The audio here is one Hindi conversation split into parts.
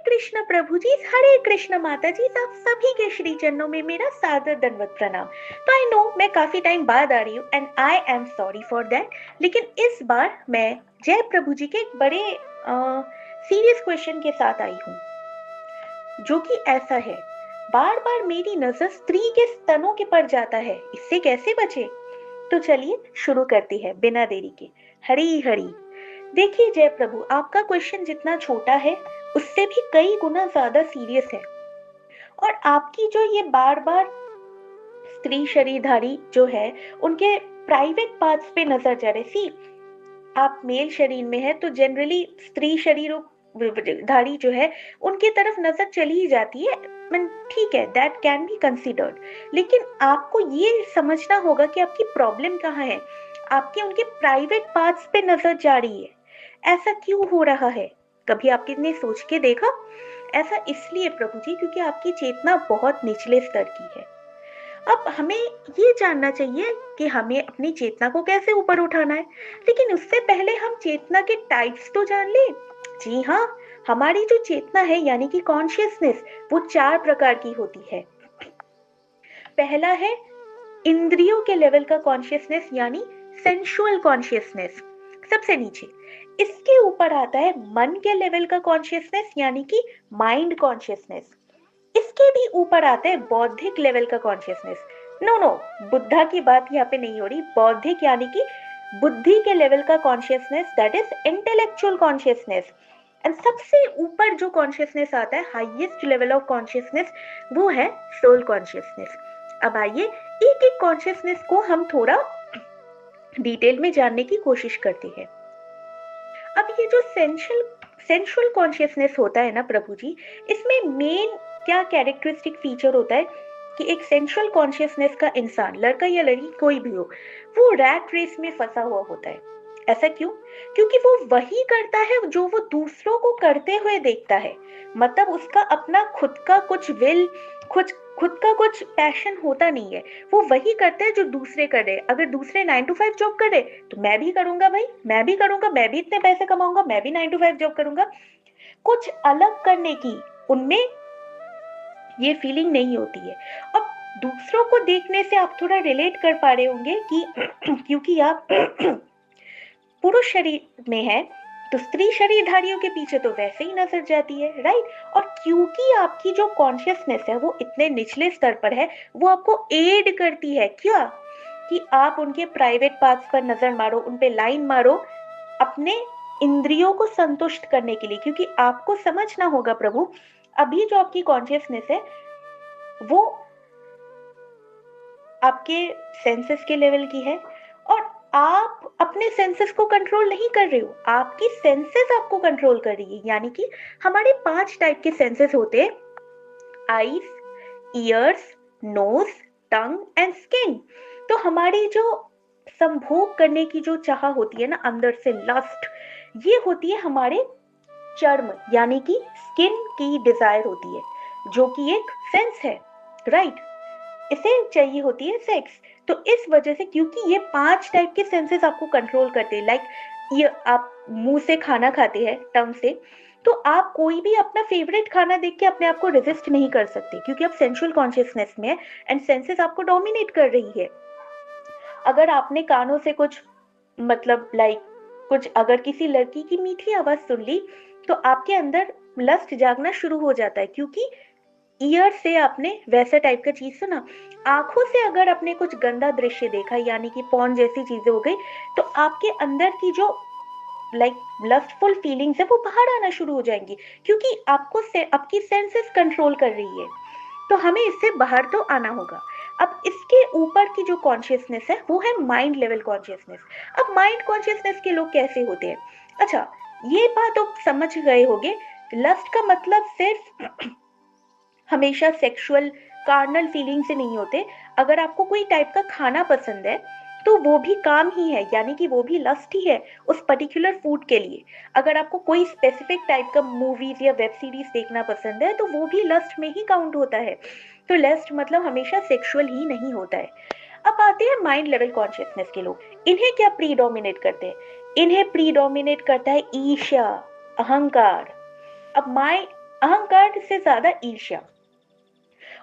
कृष्ण प्रभु जी, हरे कृष्ण माता जी, आप सभी के श्री चरणों में मेरा सादर दंडवत प्रणाम। तो आई नो मैं काफी टाइम बाद आ रही हूँ and I am sorry for that, लेकिन इस बार मैं जय प्रभु जी के एक बड़े सीरियस क्वेश्चन के साथ आई हूँ, जो कि ऐसा है, बार बार मेरी नजर स्त्री के स्तनों के पर जाता है, इससे कैसे बचे? तो चलिए शुरू करते हैं बिना देरी के। हरी हरी। देखिए जय प्रभु, आपका क्वेश्चन जितना छोटा है उससे भी कई गुना ज्यादा सीरियस है। और आपकी जो ये बार बार स्त्री शरीरधारी जो है उनके प्राइवेट पार्ट्स पे नजर जा रही, सी आप मेल शरीर में है तो जनरली स्त्री शरीर धारी जो है उनकी तरफ नजर चली ही जाती है, ठीक है, दैट कैन बी कंसिडर्ड। लेकिन आपको ये समझना होगा कि आपकी प्रॉब्लम कहाँ है। आपके उनके प्राइवेट पार्ट्स पे नजर जा रही है, ऐसा क्यों हो रहा है? कभी आपने सोच के देखा? ऐसा इसलिए प्रभु जी क्योंकि आपकी चेतना बहुत निचले स्तर की है। अब हमें ये जानना चाहिए कि हमें अपनी चेतना को कैसे ऊपर उठाना है, लेकिन उससे पहले हम चेतना के टाइप्स तो जान लें। जी हाँ, हमारी जो चेतना है यानी कि कॉन्शियसनेस, वो 4 प्रकार की होती है। पहला है इंद्रियों के लेवल का कॉन्शियसनेस यानी सेंसुअल कॉन्शियसनेस, सबसे नीचे। इसके ऊपर आता है मन के लेवल का कॉन्शियसनेस यानी कि माइंड कॉन्शियसनेस। इसके भी ऊपर आता है बौद्धिक लेवल का कॉन्शियसनेस। नो नो, बुद्धा की बात यहाँ पे नहीं हो रही। बौद्धिक यानी कि बुद्धि के लेवल का consciousness, that is intellectual consciousness. And सबसे ऊपर जो कॉन्शियसनेस आता है, हाईएस्ट लेवल ऑफ कॉन्शियसनेस, वो है सोल कॉन्शियसनेस। अब आइए एक एक कॉन्शियसनेस को हम थोड़ा डिटेल में जानने की कोशिश करते हैं। अब ये जो सेंसुअल कॉन्शियसनेस होता है ना प्रभु जी, इसमें मेन क्या कैरेक्टरिस्टिक फीचर होता है कि एक सेंसुअल कॉन्शियसनेस का इंसान, लड़का या लड़की कोई भी हो, वो रैट रेस में फंसा हुआ होता है। ऐसा क्यों? क्योंकि वो वही करता है जो वो दूसरों को करते हुए देखता है। मतलब उसका अपना खुद का कुछ विल, खुद का कुछ पैशन होता नहीं है। वो वही करते हैं जो दूसरे कर रहे। अगर दूसरे 9 to 5 जॉब कर रहे तो मैं भी करूंगा भाई, मैं भी करूंगा, मैं भी इतने पैसे कमाऊंगा, मैं भी 9 to 5 जॉब करूंगा। कुछ अलग करने की उनमें ये फीलिंग नहीं होती है। अब दूसरों को देखने से आप थोड़ा रिलेट कर पा रहे होंगे कि क्योंकि आप पुरुष शरीर में है तो स्त्री शरीरधारियों के पीछे तो वैसे ही नजर जाती है, राइट? और क्योंकि आपकी जो कॉन्शियसनेस है वो इतने निचले स्तर पर है, वो आपको एड करती है क्या कि आप उनके प्राइवेट पार्ट्स पर नजर मारो, उन पे लाइन मारो अपने इंद्रियों को संतुष्ट करने के लिए। क्योंकि आपको समझना होगा प्रभु, अभी जो आपकी कॉन्शियसनेस है वो आपके सेंसेस के लेवल की है, और आप अपने सेंसेस को कंट्रोल नहीं कर रहे हो, आपकी सेंसेस आपको कंट्रोल कर रही है। यानी कि हमारे 5 टाइप के सेंसेस होते हैं, eyes, ears, nose, tongue and skin. तो हमारी जो संभोग करने की जो चाह होती है ना अंदर से, लस्ट, ये होती है हमारे चर्म यानी कि स्किन की डिजायर होती है, जो कि एक सेंस है, राइट? इसे चाहिए होती है सेक्स। तो इस वजह से, क्योंकि ये 5 टाइप के सेंसेस आपको कंट्रोल करते हैं, लाइक ये आप मुंह से खाना खाते हैं टंग से, तो आप कोई भी अपना फेवरेट खाना देख के अपने आप को रेजिस्ट नहीं कर सकते क्योंकि आप सेंसुअल कॉन्शियसनेस में है एंड सेंसेस आपको डोमिनेट कर रही है। अगर आपने कानों से कुछ, मतलब लाइक कुछ, अगर किसी लड़की की मीठी आवाज सुन ली तो आपके अंदर लस्ट जागना शुरू हो जाता है, क्योंकि ईयर से आपने वैसा टाइप का चीज सुना। आंखों से अगर आपने कुछ गंदा दृश्य देखा यानी कि पॉर्न जैसी चीजें हो गई, तो आपके अंदर की जो लाइक लस्टफुल फीलिंग्स है वो बाहर आना शुरू हो जाएंगी, क्योंकि आपको आपकी सेंसेस कंट्रोल कर रही है। तो हमें इससे बाहर तो आना होगा। अब इसके ऊपर की जो कॉन्शियसनेस है वो है माइंड लेवल कॉन्शियसनेस। अब माइंड कॉन्शियसनेस के लोग कैसे होते हैं? अच्छा, ये बात तो समझ गए होंगे, लस्ट का मतलब सिर्फ हमेशा सेक्सुअल कार्नल फीलिंग से नहीं होते। अगर आपको कोई टाइप का खाना पसंद है तो वो भी काम ही है, यानी कि वो भी लस्ट ही है उस पर्टिकुलर फूड के लिए। अगर आपको कोई स्पेसिफिक टाइप का मूवीज या वेब सीरीज देखना पसंद है तो वो भी लस्ट में ही काउंट होता है। तो लस्ट मतलब हमेशा सेक्सुअल ही नहीं होता है। अब आते हैं माइंड लेवल कॉन्शियसनेस के लोग, इन्हें क्या प्रीडोमिनेट करते हैं? इन्हें प्रीडोमिनेट करता है ईर्ष्या, अहंकार। अब अहंकार से ज्यादा ईर्ष्या।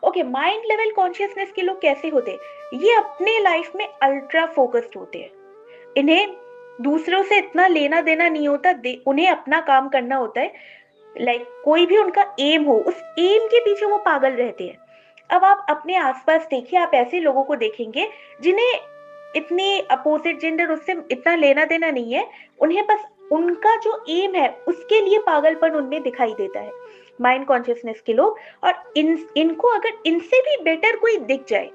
ओके, माइंड लेवल कॉन्शियसनेस के लोग कैसे होते हैं? ये अपने लाइफ में अल्ट्रा फोकस्ड होते हैं। इन्हें दूसरों से इतना लेना देना नहीं होता, उन्हें अपना काम करना होता है। कोई भी उनका एम हो, उस एम के पीछे वो पागल रहते हैं। अब आप अपने आसपास देखिए, आप ऐसे लोगों को देखेंगे जिन्हें इतनी अपोजिट जेंडर उससे इतना लेना देना नहीं है, उन्हें बस उनका जो एम है उसके लिए पागलपन उनमें दिखाई देता है, माइंड कॉन्शियसनेस के लोग। और इनको अगर इनसे भी बेटर कोई दिख जाए,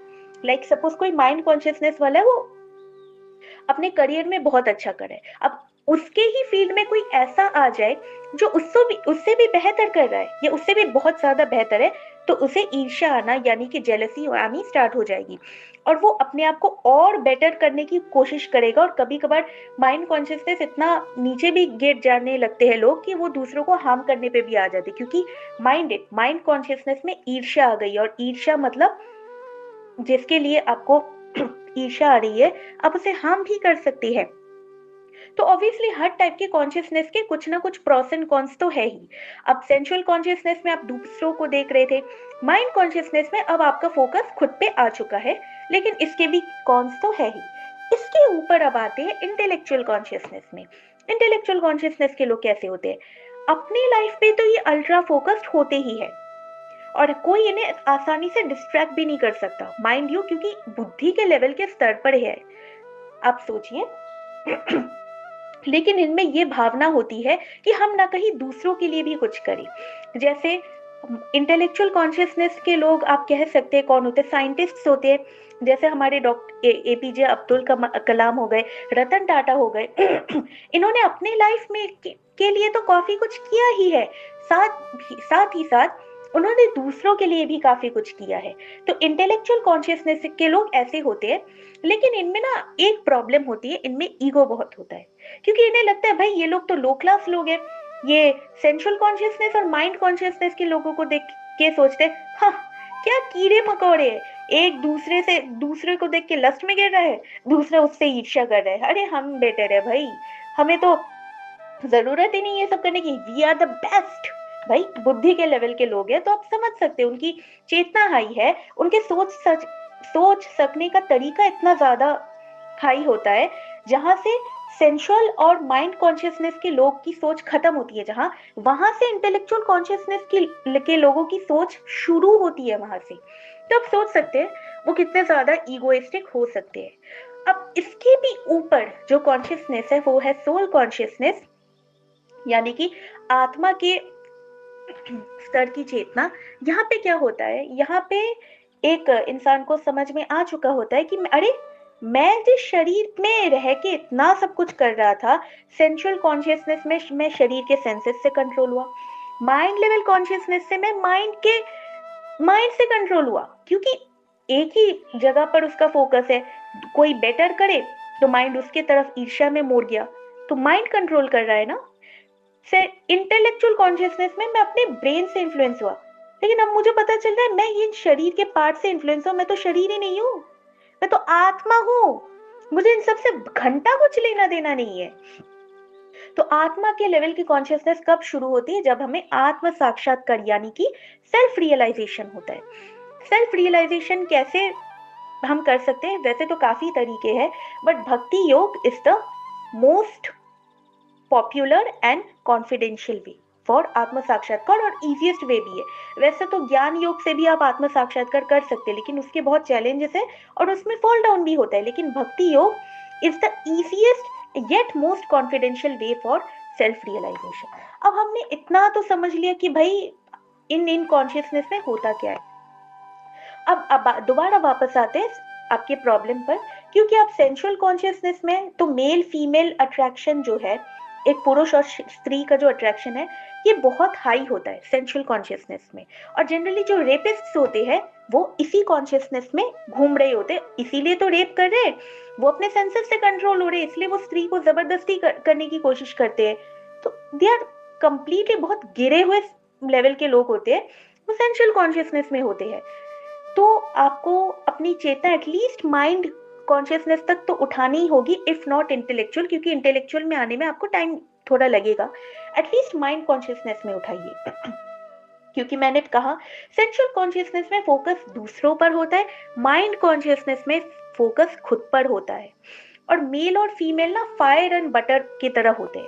सपोज कोई माइंड कॉन्शियसनेस वाला है, वो अपने करियर में बहुत अच्छा करे, अब उसके ही फील्ड में कोई ऐसा आ जाए जो उससे भी बेहतर कर रहा है या उससे भी बहुत ज्यादा बेहतर है, तो उसे ईर्ष्या आना यानी कि जेलसी आनी स्टार्ट हो जाएगी, और वो अपने आप को और बेटर करने की कोशिश करेगा। और कभी कभार माइंड कॉन्शियसनेस इतना नीचे भी गिर जाने लगते हैं लोग कि वो दूसरों को हार्म करने पे भी आ जाते, क्योंकि माइंड कॉन्शियसनेस में ईर्ष्या आ गई। और ईर्ष्या मतलब जिसके लिए आपको ईर्ष्या आ रही है, आप उसे हार्म भी कर सकती है। तो ऑब्वियसली हर टाइप के कॉन्शियसनेस के कुछ ना कुछ प्रोस एंड कॉन्स तो है ही। अब सेंसुअल कॉन्शियसनेस में आप दूसरों को देख रहे थे, माइंड कॉन्शियसनेस में अब आपका फोकस खुद पे आ चुका है, लेकिन इसके भी कॉन्स तो है ही। इसके ऊपर अब आते हैं इंटेलेक्चुअल कॉन्शियसनेस में। इंटेलेक्चुअल कॉन्शियसनेस के लोग कैसे होते हैं? अपनी लाइफ पे तो ये अल्ट्रा फोकस्ड होते ही है, और कोई इन्हें आसानी से डिस्ट्रैक्ट भी नहीं कर सकता, माइंड यू, क्योंकि बुद्धि के लेवल के स्तर पर है। आप सोचिए लेकिन इनमें ये भावना होती है कि हम ना कहीं दूसरों के लिए भी कुछ करें। जैसे इंटेलेक्चुअल कॉन्शियसनेस के लोग आप कह सकते हैं कौन होते हैं? साइंटिस्ट्स होते हैं। जैसे हमारे डॉक्टर एपीजे अब्दुल कलाम हो गए, रतन टाटा हो गए। इन्होंने अपने लाइफ में के लिए तो काफी कुछ किया ही है, साथ ही साथ उन्होंने दूसरों के लिए भी काफी कुछ किया है। तो इंटेलेक्चुअल कॉन्शियसनेस के लोग ऐसे होते हैं, लेकिन इनमें ना एक प्रॉब्लम होती है, इनमें ईगो बहुत होता है, क्योंकि इन्हें लगता है भाई ये लोग तो लो क्लास लोग हैं। ये सेंसुअल कॉन्शियसनेस और माइंड कॉन्शियसनेस के लोगों को देख के सोचते हैं, हाँ क्या कीड़े मकोड़े, एक दूसरे को देख के लस्ट में गिर रहा है, दूसरा उससे ईर्ष्या कर रहा है, अरे हम बेटर है भाई, हमें तो जरूरत ही नहीं है ये सब करने की, वी आर द बेस्ट। भाई बुद्धि के लेवल के लोग हैं तो आप समझ सकते हैं, उनकी चेतना हाई है, उनके सोच सकने का तरीका इतना ज्यादा हाई होता है, जहां से सेंसुअल और माइंड कॉन्शियसनेस के लोग की सोच खत्म होती है, जहां वहां से इंटेलेक्चुअल कॉन्शियसनेस के लोगों की सोच शुरू होती है वहां से। तो आप सोच सकते हैं वो कितने ज्यादा ईगोइस्टिक हो सकते हैं। अब इसके भी ऊपर जो कॉन्शियसनेस है वो है सोल कॉन्शियसनेस, यानी कि आत्मा के स्तर की चेतना। यहाँ पे क्या होता है, यहाँ पे एक इंसान को समझ में आ चुका होता है कि अरे मैं जिस शरीर में रह के इतना सब कुछ कर रहा था, सेंसुअल कॉन्शियसनेस में मैं शरीर के सेंसेस से कंट्रोल हुआ, माइंड लेवल कॉन्शियसनेस से मैं माइंड से कंट्रोल हुआ, क्योंकि एक ही जगह पर उसका फोकस है। कोई बेटर करे तो माइंड उसके तरफ ईर्ष्या में मोड़ गया, तो माइंड कंट्रोल कर रहा है ना। से इंटेलेक्चुअल कॉन्शियसनेस में मैं अपने ब्रेन से इन्फ्लुएंस हुआ, लेकिन अब मुझे पता चल रहा है मैं ये शरीर के पार्ट से इन्फ्लुएंस हूं, मैं तो शरीर ही नहीं हूं, मैं तो आत्मा हूं, मुझे इन सब से घंटा कुछ लेना देना नहीं है। तो आत्मा के लेवल की कॉन्शियसनेस कब शुरू होती है? जब हमें आत्म साक्षात्कार यानी कि सेल्फ रियलाइजेशन होता है। सेल्फ रियलाइजेशन कैसे हम कर सकते हैं? वैसे तो काफी तरीके हैं, बट भक्ति yoga is the most popular and confidential way for आत्म साक्षात्कार, और इजीएस्ट वे भी है। वैसे तो ज्ञान योग से भी आप आत्म साक्षात्कार कर सकते हैं, लेकिन उसके बहुत चैलेंजेस है और उसमें फॉल डाउन भी होता है, लेकिन bhakti yoga is the easiest yet most confidential way for self realization. अब हमने इतना तो समझ लिया कि भाई इन कॉन्शियसनेस में होता क्या है। अब दोबारा वापस आते हैं आपके प्रॉब्लम पर, क्योंकि आप सेंसुअल कॉन्शियसनेस में तो मेल फीमेल अट्रैक्शन जो है, एक पुरुष और स्त्री का जो अट्रैक्शन है, ये बहुत हाई होता है सेंसुअल कॉन्शियसनेस में। और जनरली जो रेपिस्ट्स होते हैं वो इसी कॉन्शियसनेस में घूम रहे होते हैं, इसीलिए तो रेप कर रहे हैं, वो अपने सेंसेस से कंट्रोल हो रहे हैं, इसलिए वो स्त्री को जबरदस्ती करने की कोशिश करते हैं। तो दे आर कंप्लीटली बहुत गिरे हुए लेवल के लोग होते हैं, वो सेंसुअल कॉन्शियसनेस में होते हैं। तो आपको अपनी चेतना एटलीस्ट माइंड कॉन्शियसनेस तक तो उठानी ही होगी, इफ नॉट इंटेलेक्चुअल, क्योंकि इंटेलेक्चुअल में आने में आपको टाइम थोड़ा लगेगा, एटलीस्ट माइंड कॉन्शियसनेस में उठाइए। क्योंकि मैंने कहा सेंसुअल कॉन्शियसनेस में फोकस दूसरों पर होता है, माइंड कॉन्शियसनेस में फोकस खुद पर होता है। और मेल और फीमेल ना फायर एंड बटर की तरह होते हैं,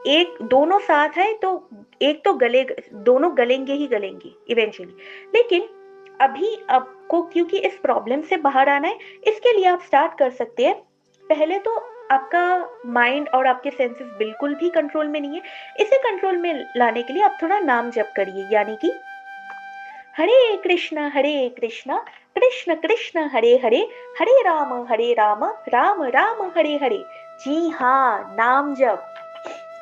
एक दोनों साथ है तो एक तो गले, दोनों गलेंगे ही गलेंगे इवेंचुअली। लेकिन अभी आपको क्योंकि इस प्रॉब्लम से बाहर आना है, इसके लिए आप स्टार्ट कर सकते हैं। पहले तो आपका माइंड और आपके सेंसेस बिल्कुल भी कंट्रोल में नहीं है, इसे कंट्रोल में लाने के लिए आप थोड़ा नाम जप करिए, यानी कि हरे कृष्ण कृष्ण कृष्ण हरे हरे, हरे राम राम राम हरे हरे। जी हाँ, नाम जप।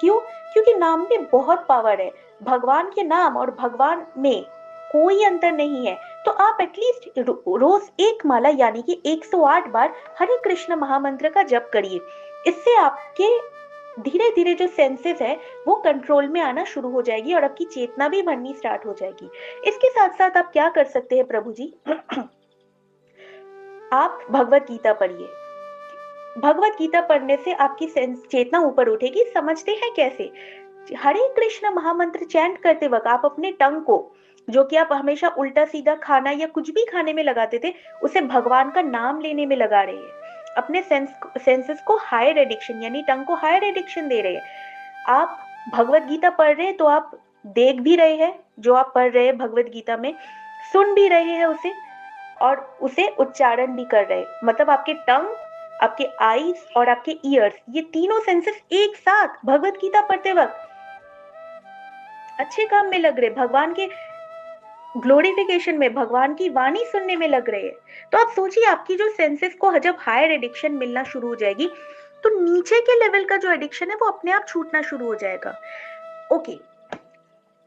क्यों? क्योंकि नाम में बहुत पावर है। भगवान के नाम और भगवान में कोई अंतर नहीं है। तो आप एटलीस्ट रोज एक माला यानी कि 108 बार हरे कृष्ण महामंत्र का जप करिए। इससे आपके धीरे धीरे जो सेंसेस है वो कंट्रोल में आना शुरू हो जाएगी और आपकी चेतना भी बढ़नी स्टार्ट हो जाएगी। इसके साथ साथ आप क्या कर सकते हैं प्रभु जी, आप भगवत गीता पढ़िए। भगवत गीता पढ़ने से आपकी चेतना ऊपर उठेगी। समझते हैं कैसे? हरे कृष्ण महामंत्र चैंट करते वक्त आप अपने टंग को, जो कि आप हमेशा उल्टा सीधा खाना या कुछ भी खाने में लगाते थे, उसे भगवान का नाम लेने में लगा रहे हैं। अपने सेंसेस को हायर एडिक्शन यानी टंग को हायर एडिक्शन दे रहे हैं। आप भगवत गीता पढ़ रहे हैं तो आप देख भी रहे हैं जो आप पढ़ रहे हैं भगवत गीता में, सुन भी रहे हैं उसे और उसे उच्चारण भी कर रहे हैं। मतलब आपके टंग, आपके आईज और आपके ईयर्स, ये तीनों सेंसेस एक साथ भगवत गीता पढ़ते वक्त अच्छे काम में लग रहे, भगवान के ग्लोरिफिकेशन में, भगवान की वाणी सुनने में लग रहे हैं। तो आप सोचिए आपकी जो सेंसेस को जब हायर एडिक्शन मिलना शुरू हो जाएगी तो नीचे के लेवल का जो एडिक्शन है वो अपने आप छूटना शुरू हो जाएगा। ओके,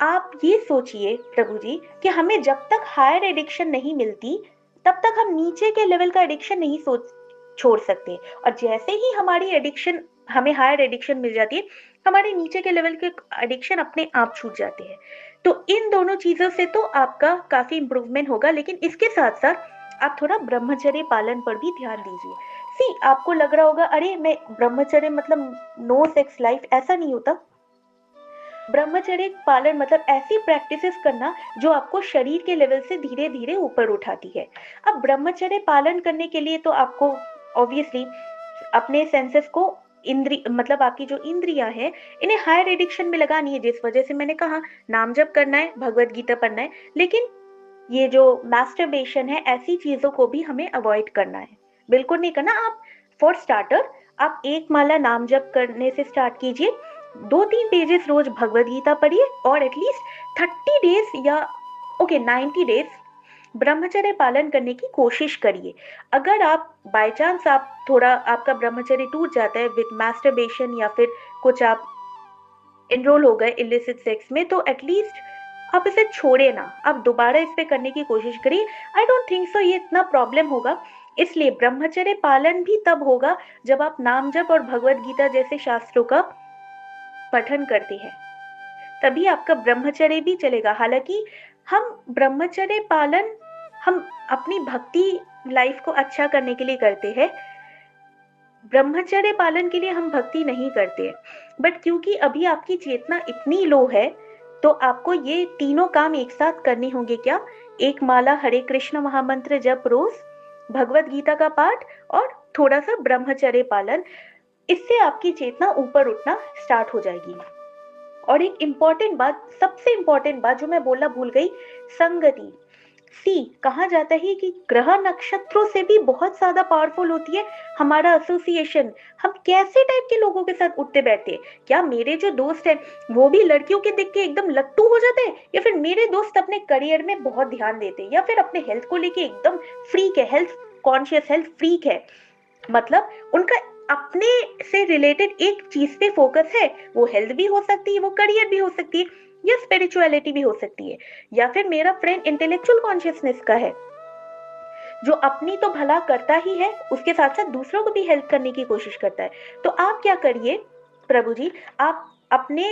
आप ये सोचिए प्रभु जी कि हमें जब तक हायर एडिक्शन नहीं मिलती तब तक हम नीचे के लेवल का एडिक्शन नहीं छोड़ सकते। और जैसे ही हमारी एडिक्शन, हमें हायर एडिक्शन मिल जाती है, हमारे नीचे के लेवल के एडिक्शन अपने आप छूट जाते हैं। तो इन दोनों चीजों से तो आपका काफी इंप्रूवमेंट होगा, लेकिन इसके साथ साथ आप थोड़ा ब्रह्मचर्य पालन पर भी ध्यान दीजिए। सी, आपको लग रहा होगा अरे मैं ब्रह्मचर्य मतलब नो सेक्स लाइफ, ऐसा नहीं होता। ब्रह्मचर्य पालन मतलब ऐसी प्रैक्टिसेस करना जो आपको शरीर के लेवल से धीरे धीरे ऊपर उठाती है। अब ब्रह्मचर्य पालन करने के लिए तो आपको ऑब्वियसली अपने सेंसेस को, इंद्री मतलब आपकी जो इंद्रियां हैं, इन्हें हायर एडिक्शन में लगानी है, जिस वजह से मैंने कहा नाम जप करना है, भगवत गीता पढ़ना है। लेकिन ये जो मैस्टरबेशन है, ऐसी चीजों को भी हमें अवॉइड करना है, बिल्कुल नहीं करना। आप फॉर स्टार्टर आप एक माला नाम जप करने से स्टार्ट कीजिए, 2-3 पेजेस रोज भगवत गीता पढ़िए और एटलीस्ट 30 डेज या 90 डेज ब्रह्मचर्य पालन करने की कोशिश करिए। अगर आप बाय चांस आप थोड़ा आपका ब्रह्मचर्य टूट जाता है विद मैस्टरबेशन या फिर कुछ आप एनरोल हो गए इलिसिट सेक्स में, तो एटलीस्ट आप इसे छोड़े ना, आप दोबारा इस पे करने की कोशिश करिए। आई डोंट थिंक सो ये इतना प्रॉब्लम होगा। इसलिए ब्रह्मचर्य पालन भी तब होगा जब आप नाम जप और भगवत गीता जैसे शास्त्रों का पठन करते हैं, तभी आपका ब्रह्मचर्य भी चलेगा। हालांकि हम ब्रह्मचर्य पालन हम अपनी भक्ति लाइफ को अच्छा करने के लिए करते हैं, ब्रह्मचर्य पालन के लिए हम भक्ति नहीं करते। बट क्योंकि अभी आपकी चेतना इतनी लो है तो आपको ये तीनों काम एक साथ करने होंगे। क्या? एक माला हरे कृष्ण महामंत्र जप रोज, भगवत गीता का पाठ और थोड़ा सा ब्रह्मचर्य पालन। इससे आपकी चेतना ऊपर उठना स्टार्ट हो जाएगी। और एक इंपॉर्टेंट बात, सबसे इंपॉर्टेंट बात जो मैं बोलना भूल गई, संगति। सी, कहा जाता है कि ग्रह नक्षत्रों से भी बहुत ज्यादा पावरफुल होती है हमारा एसोसिएशन। हम कैसे टाइप के लोगों के साथ उठते बैठते हैं? क्या मेरे जो दोस्त हैं वो भी लड़कियों के देख के एकदम लट्टू हो जाते हैं, या फिर मेरे दोस्त अपने करियर में बहुत ध्यान देते हैं, या फिर अपने हेल्थ को लेके एकदम फ्रीक है, हेल्थ कॉन्शियस, हेल्थ फ्रीक है? मतलब उनका अपने से रिलेटेड एक चीज पे फोकस है, वो हेल्थ भी हो सकती है, वो करियर भी हो सकती है, या स्पिरिचुअलिटी भी हो सकती है। या फिर मेरा फ्रेंड इंटेलेक्चुअल कॉन्शियसनेस का है जो अपनी तो भला करता ही है, उसके साथ साथ दूसरों को भी हेल्प करने की कोशिश करता है। तो आप क्या करिए प्रभु जी, आप अपने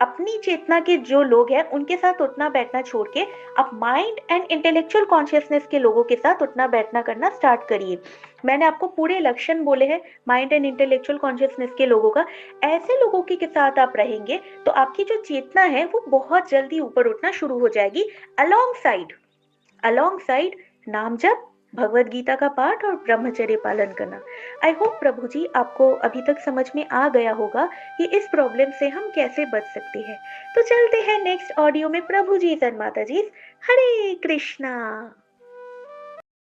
अपनी चेतना के जो लोग हैं उनके साथ उठना बैठना छोड़ के आप माइंड एंड इंटेलेक्चुअल कॉन्शियसनेस के लोगों के साथ उठना बैठना करना स्टार्ट करिए। मैंने आपको पूरे लक्षण बोले हैं माइंड एंड इंटेलेक्चुअल कॉन्शियसनेस के लोगों का। ऐसे लोगों के साथ आप रहेंगे तो आपकी जो चेतना है वो बहुत जल्दी ऊपर उठना शुरू हो जाएगी। अलोंग साइड नाम जप, भगवत गीता का पाठ और ब्रह्मचर्य पालन करना। आई होप प्रभु जी आपको अभी तक समझ में आ गया होगा कि इस प्रॉब्लम से हम कैसे बच सकते हैं। तो चलते हैं नेक्स्ट ऑडियो में। प्रभु जी एंड माता जी, हरे कृष्णा।